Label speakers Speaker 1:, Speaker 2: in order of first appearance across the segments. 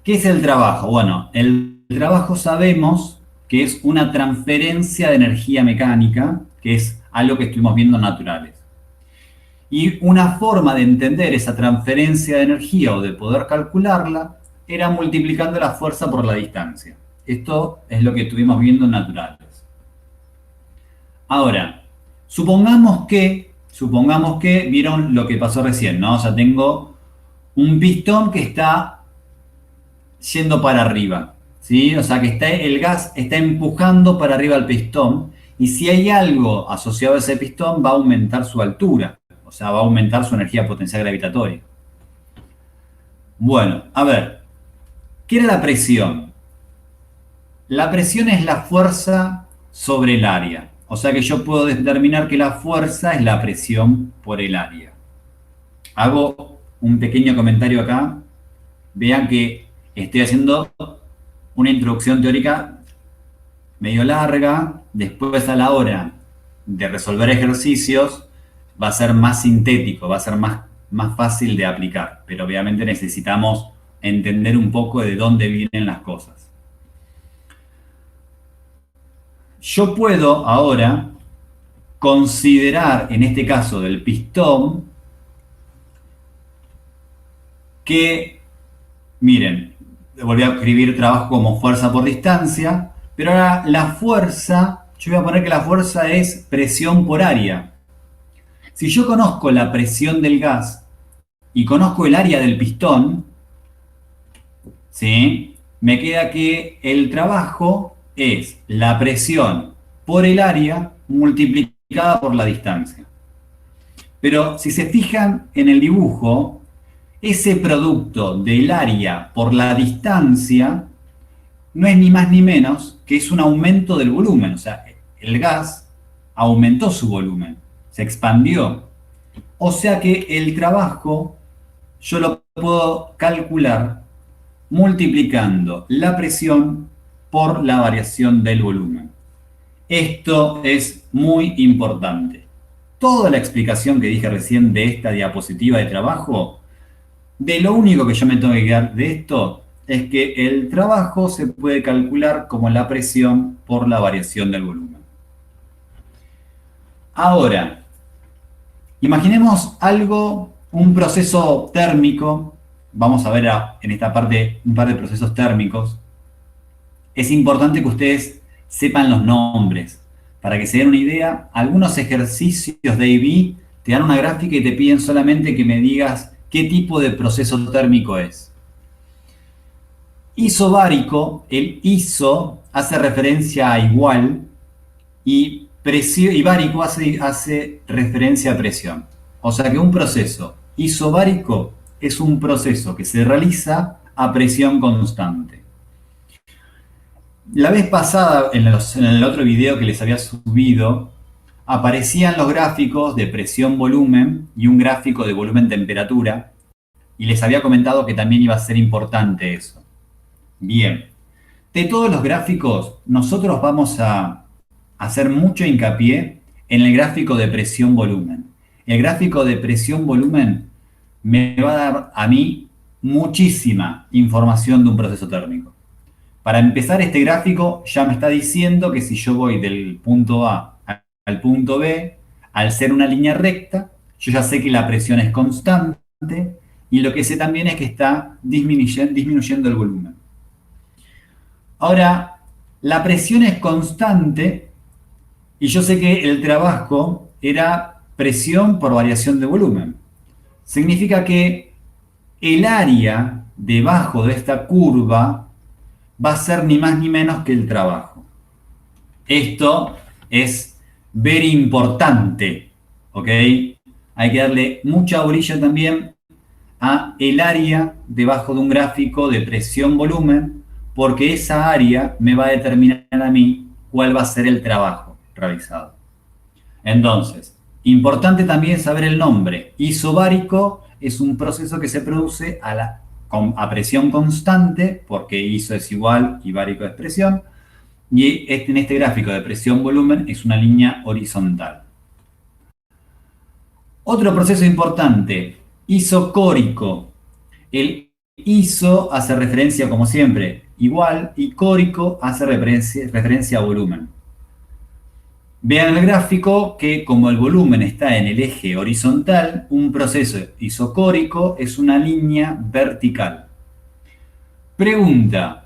Speaker 1: ¿Qué es el trabajo? Bueno, el trabajo sabemos que es una transferencia de energía mecánica, que es algo que estuvimos viendo en naturales. Y una forma de entender esa transferencia de energía o de poder calcularla era multiplicando la fuerza por la distancia. Esto es lo que estuvimos viendo en naturales. Ahora, supongamos que vieron lo que pasó recién, ¿no? O sea, tengo un pistón que está yendo para arriba, ¿sí? O sea, que el gas está empujando para arriba el pistón y si hay algo asociado a ese pistón va a aumentar su altura, o sea, va a aumentar su energía potencial gravitatoria. Bueno, a ver, ¿qué era la presión? La presión es la fuerza sobre el área. O sea que yo puedo determinar que la fuerza es la presión por el área. Hago un pequeño comentario acá. Vean que estoy haciendo una introducción teórica medio larga. Después a la hora de resolver ejercicios va a ser más sintético, va a ser más fácil de aplicar. Pero obviamente necesitamos entender un poco de dónde vienen las cosas. Yo puedo ahora considerar, en este caso del pistón, que, miren, volví a escribir trabajo como fuerza por distancia, pero ahora la fuerza, yo voy a poner que la fuerza es presión por área. Si yo conozco la presión del gas y conozco el área del pistón, ¿sí? Me queda que el trabajo es la presión por el área multiplicada por la distancia. Pero si se fijan en el dibujo, ese producto del área por la distancia no es ni más ni menos que es un aumento del volumen. O sea, el gas aumentó su volumen, se expandió. O sea que el trabajo yo lo puedo calcular multiplicando la presión por la variación del volumen. Esto es muy importante. Toda la explicación que dije recién de esta diapositiva de trabajo, de lo único que yo me tengo que quedar de esto es que el trabajo se puede calcular como la presión por la variación del volumen. Ahora, imaginemos algo, un proceso térmico. Vamos a ver en esta parte un par de procesos térmicos. Es importante que ustedes sepan los nombres. Para que se den una idea, algunos ejercicios de IB te dan una gráfica y te piden solamente que me digas qué tipo de proceso térmico es. Isobárico, el iso hace referencia a igual y bárico hace referencia a presión. O sea que un proceso isobárico es un proceso que se realiza a presión constante. La vez pasada, en el otro video que les había subido, aparecían los gráficos de presión-volumen y un gráfico de volumen-temperatura, y les había comentado que también iba a ser importante eso. Bien, de todos los gráficos, nosotros vamos a hacer mucho hincapié en el gráfico de presión-volumen. El gráfico de presión-volumen me va a dar a mí muchísima información de un proceso térmico. Para empezar, este gráfico ya me está diciendo que si yo voy del punto A al punto B, al ser una línea recta, yo ya sé que la presión es constante y lo que sé también es que está disminuyendo el volumen. Ahora, la presión es constante y yo sé que el trabajo era presión por variación de volumen. Significa que el área debajo de esta curva va a ser ni más ni menos que el trabajo. Esto es very importante, ¿ok? Hay que darle mucha orilla también a el área debajo de un gráfico de presión-volumen, porque esa área me va a determinar a mí cuál va a ser el trabajo realizado. Entonces, importante también saber el nombre. Isobárico es un proceso que se produce a presión constante, porque iso es igual y bárico es presión, y en este gráfico de presión-volumen es una línea horizontal. Otro proceso importante, isocórico. El iso hace referencia, como siempre, igual, y córico hace referencia a volumen. Vean el gráfico que como el volumen está en el eje horizontal, un proceso isocórico es una línea vertical. Pregunta,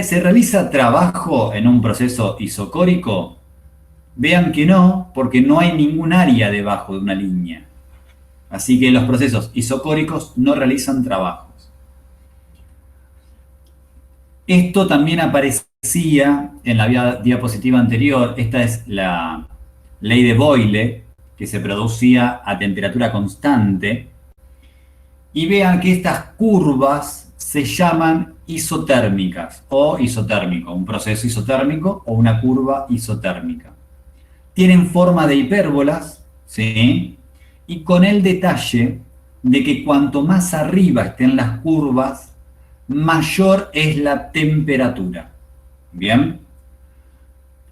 Speaker 1: ¿se realiza trabajo en un proceso isocórico? Vean que no, porque no hay ningún área debajo de una línea. Así que los procesos isocóricos no realizan trabajos. Esto también aparecía en la diapositiva anterior. Esta es la ley de Boyle, que se producía a temperatura constante. Y vean que estas curvas se llaman isotérmicas o isotérmico, un proceso isotérmico o una curva isotérmica. Tienen forma de hipérbolas, ¿sí? Y con el detalle de que cuanto más arriba estén las curvas, mayor es la temperatura. ¿Bien?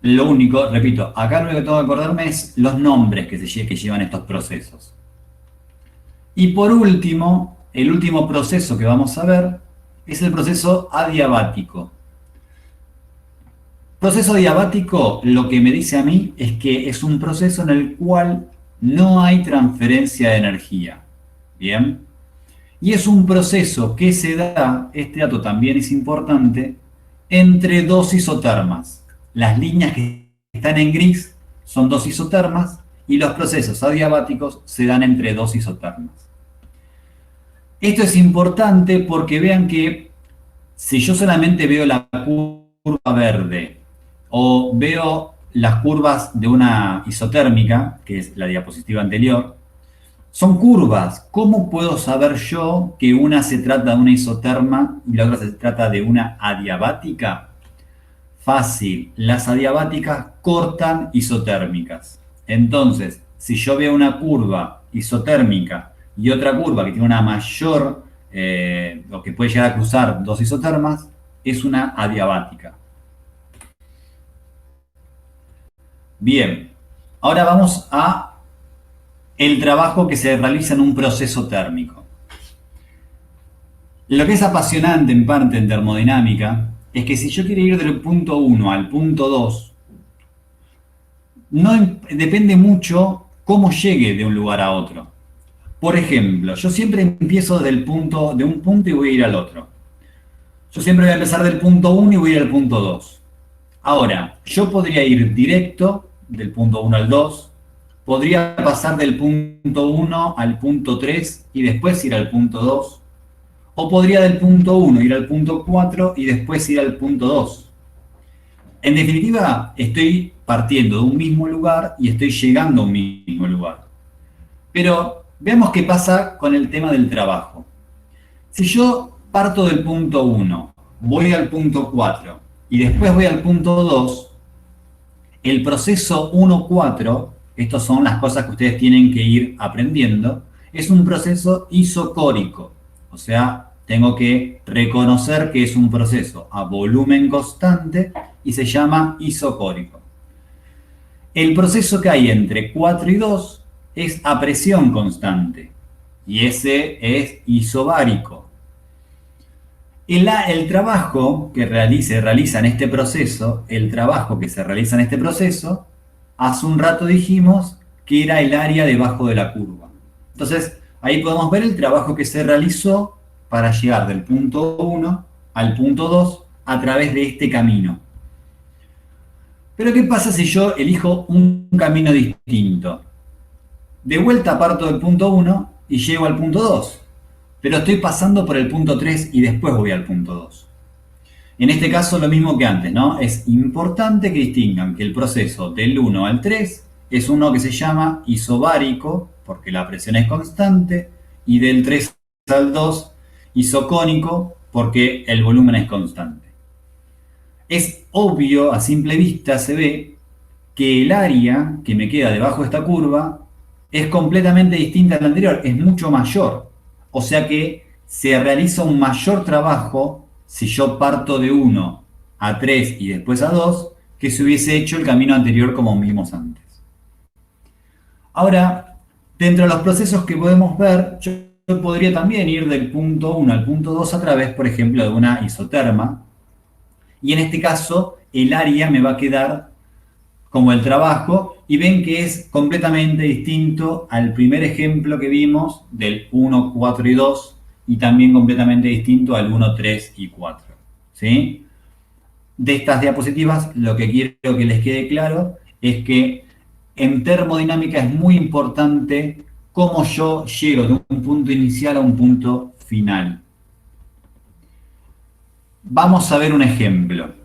Speaker 1: Lo único, repito, acá lo que tengo que acordarme es los nombres que llevan estos procesos. Y por último, el último proceso que vamos a ver es el proceso adiabático. Proceso diabático, lo que me dice a mí es que es un proceso en el cual no hay transferencia de energía. ¿Bien? Y es un proceso que se da, este dato también es importante, entre dos isotermas. Las líneas que están en gris son dos isotermas y los procesos adiabáticos se dan entre dos isotermas. Esto es importante porque vean que si yo solamente veo la curva verde o veo las curvas de una isotérmica, que es la diapositiva anterior, son curvas. ¿Cómo puedo saber yo que una se trata de una isoterma y la otra se trata de una adiabática? Fácil, las adiabáticas cortan isotérmicas. Entonces, si yo veo una curva isotérmica y otra curva que tiene una mayor, o que puede llegar a cruzar dos isotermas, es una adiabática. Bien, ahora vamos a el trabajo que se realiza en un proceso térmico. Lo que es apasionante en parte en termodinámica es que si yo quiero ir del punto 1 al punto 2, no depende mucho cómo llegue de un lugar a otro. Por ejemplo, yo siempre empiezo de un punto y voy a ir al otro. Yo siempre voy a empezar del punto 1 y voy a ir al punto 2. Ahora, yo podría ir directo del punto 1 al 2, podría pasar del punto 1 al punto 3 y después ir al punto 2, o podría del punto 1 ir al punto 4 y después ir al punto 2. En definitiva, estoy partiendo de un mismo lugar y estoy llegando a un mismo lugar. Pero veamos qué pasa con el tema del trabajo. Si yo parto del punto 1, voy al punto 4 y después voy al punto 2, el proceso 1-4, estas son las cosas que ustedes tienen que ir aprendiendo, es un proceso isocórico. O sea, tengo que reconocer que es un proceso a volumen constante y se llama isocórico. El proceso que hay entre 4 y 2 es a presión constante y ese es isobárico. El trabajo que se realiza en este proceso, hace un rato dijimos que era el área debajo de la curva. Entonces, ahí podemos ver el trabajo que se realizó para llegar del punto 1 al punto 2 a través de este camino. Pero ¿qué pasa si yo elijo un camino distinto? De vuelta parto del punto 1 y llego al punto 2. Pero estoy pasando por el punto 3 y después voy al punto 2. En este caso lo mismo que antes, ¿no? Es importante que distingan que el proceso del 1 al 3 es uno que se llama isobárico, porque la presión es constante, y del 3 al 2, isocónico, porque el volumen es constante. Es obvio, a simple vista se ve, que el área que me queda debajo de esta curva es completamente distinta a la anterior, es mucho mayor. O sea que se realiza un mayor trabajo si yo parto de 1 a 3 y después a 2, que si hubiese hecho el camino anterior como vimos antes. Ahora, dentro de los procesos que podemos ver, yo podría también ir del punto 1 al punto 2 a través, por ejemplo, de una isoterma. Y en este caso, el área me va a quedar como el trabajo, y ven que es completamente distinto al primer ejemplo que vimos del 1, 4 y 2, y también completamente distinto al 1, 3 y 4. ¿Sí? De estas diapositivas, lo que quiero que les quede claro es que en termodinámica es muy importante cómo yo llego de un punto inicial a un punto final. Vamos a ver un ejemplo.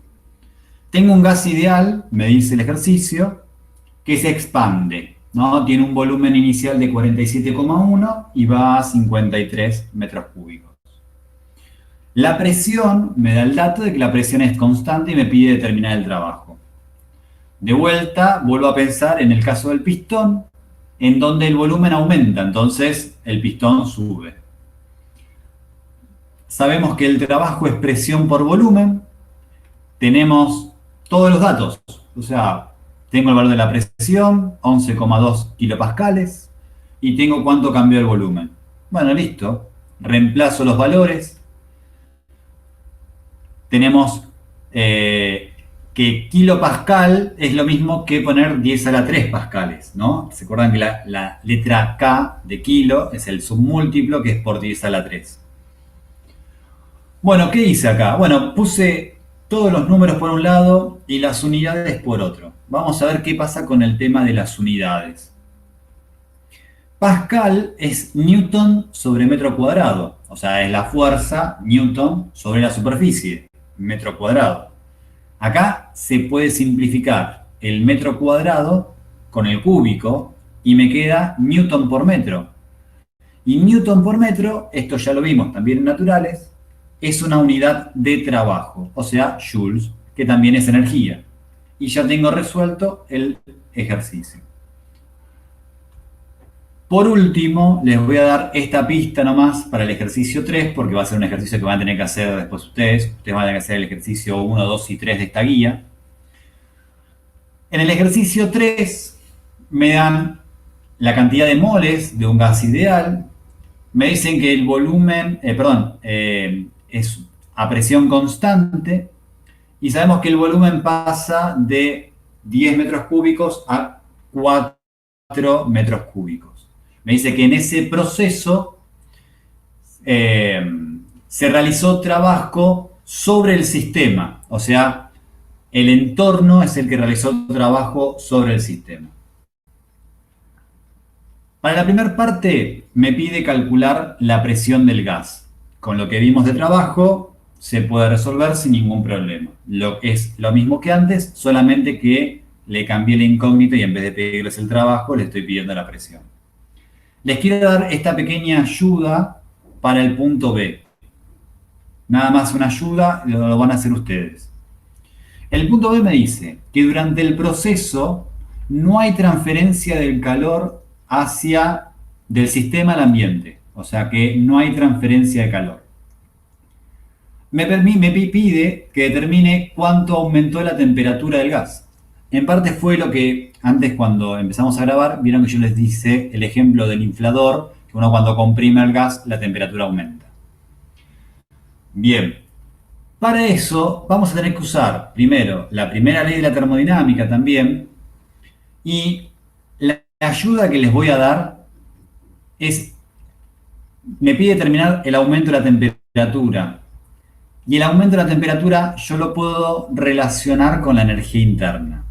Speaker 1: Tengo un gas ideal, me dice el ejercicio, que se expande, ¿no? Tiene un volumen inicial de 47,1 y va a 53 metros cúbicos. La presión me da el dato de que la presión es constante y me pide determinar el trabajo. De vuelta, vuelvo a pensar en el caso del pistón, en donde el volumen aumenta, entonces el pistón sube. Sabemos que el trabajo es presión por volumen, tenemos todos los datos, o sea, tengo el valor de la presión, 11,2 kilopascales, y tengo cuánto cambió el volumen. Bueno, listo, reemplazo los valores. Tenemos que kilopascal es lo mismo que poner 10 a la 3 pascales, ¿no? ¿Se acuerdan que la letra K de kilo es el submúltiplo que es por 10 a la 3? Bueno, ¿qué hice acá? Bueno, puse todos los números por un lado y las unidades por otro. Vamos a ver qué pasa con el tema de las unidades. Pascal es Newton sobre metro cuadrado, o sea, es la fuerza Newton sobre la superficie, metro cuadrado. Acá se puede simplificar el metro cuadrado con el cúbico y me queda Newton por metro. Y Newton por metro, esto ya lo vimos también en naturales, es una unidad de trabajo, o sea, joules, que también es energía. Y ya tengo resuelto el ejercicio. Por último, les voy a dar esta pista nomás para el ejercicio 3, porque va a ser un ejercicio que van a tener que hacer después ustedes. Ustedes van a tener que hacer el ejercicio 1, 2 y 3 de esta guía. En el ejercicio 3 me dan la cantidad de moles de un gas ideal. Me dicen que el volumen, es a presión constante. Y sabemos que el volumen pasa de 10 metros cúbicos a 4 metros cúbicos. Me dice que en ese proceso se realizó trabajo sobre el sistema, o sea, el entorno es el que realizó trabajo sobre el sistema. Para la primera parte me pide calcular la presión del gas. Con lo que vimos de trabajo se puede resolver sin ningún problema. Es lo mismo que antes, solamente que le cambié la incógnita y en vez de pedirles el trabajo, le estoy pidiendo la presión. Les quiero dar esta pequeña ayuda para el punto B. Nada más una ayuda, lo van a hacer ustedes. El punto B me dice que durante el proceso no hay transferencia del calor del sistema al ambiente. O sea que no hay transferencia de calor. Me pide que determine cuánto aumentó la temperatura del gas. En parte fue lo que antes cuando empezamos a grabar, vieron que yo les dice el ejemplo del inflador, que uno cuando comprime el gas la temperatura aumenta. Bien, para eso vamos a tener que usar primero la primera ley de la termodinámica también, y la ayuda que les voy a dar me pide determinar el aumento de la temperatura. Y el aumento de la temperatura yo lo puedo relacionar con la energía interna.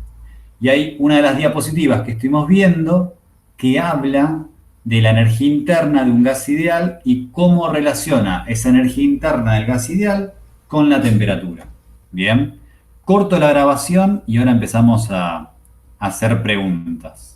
Speaker 1: Y hay una de las diapositivas que estuvimos viendo que habla de la energía interna de un gas ideal y cómo relaciona esa energía interna del gas ideal con la temperatura. Bien, corto la grabación y ahora empezamos a hacer preguntas.